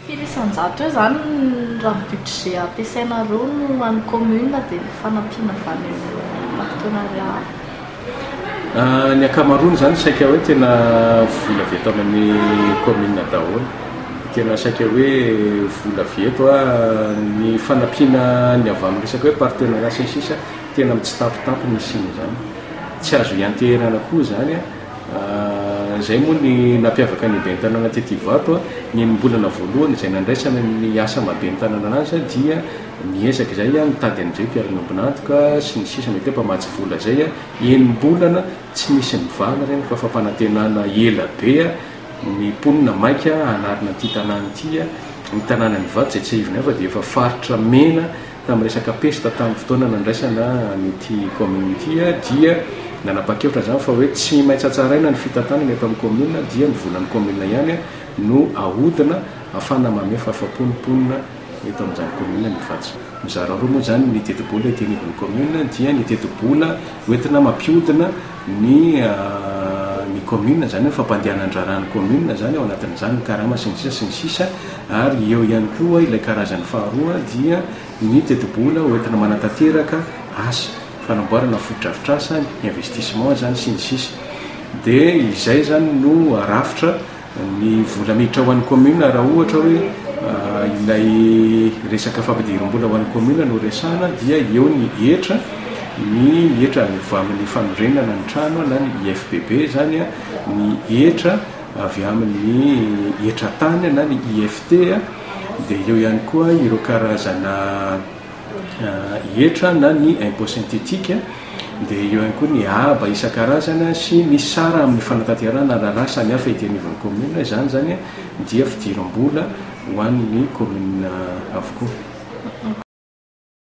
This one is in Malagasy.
firisanjato eo zany raha budget ampiasainareo no any commune dia fanampiana avany partenariat ny ankamaroany zany saika hoe tena vola vieto amin'ny commune daholo tena saika hoe vola vieto ny fanampiana ny avy amin'ny resaka hoe partenariat sisisa tena tsy tapitapy misy iny zany tsy azo ianterana koa zany zay moa ny nampiavaka ny bentanana tetivato ny mbolana voalohany izay nandraisana ny asa mabentanana anazy dia miezaka zay mitady an'izay mpiaranombonantoka sy ny sisa mety mpamatsy vola zay enimbolana tsy misy mivana reny fa fampanantenana ela be ny mponina maika anarina ty tanàna ty ny tanàna ny vato zay tsy ivony afa dia efa faritra mena tamin'ny resaka pesta tamin'ny fotoana nandraisana nyty community dia nanapa-kevitra zany fa hoe tsy maitsatsaraina ny fitantanana eto amin'ny commune dia ny volan'ny commune ihany no ahodina afana mame fahafaponimponina eto amin'izany commune ny vatsy mizara roa moa zany ny tetibola itenivon'ny commune dia ny tetibola hoentina mampiodina ny commune zany fampandehanandraran'ny commune zany ao anatin'izany ny karama sy ny sisa sy ny sisa ary eo ihany koa ilay karazany faharoa dia ny tetibola hoentina manatanteraka asa fanamboarana fotodrafitrasa ny investissement zany sy ny sisa dia izay zany no rafitra ny vola miditra ho an'ny commune raha ohatra hoe ilay resaka fampidirim-bola ho an'ny commune no resana dia eo ny etra va amin'ny fanorenana ny trano na ny IFBB zany ny etra avy amin'ny etra tany na ny IFT dia eo ihany koa ireo karazana etra na ny impôt synthétique dia eo ihany koa ny aba isan-karazana sy ny sara amin'ny fanatanterana raha samy hafa itenivon'ny commune zany dia fidiram-bola ho an'ny commune avokoa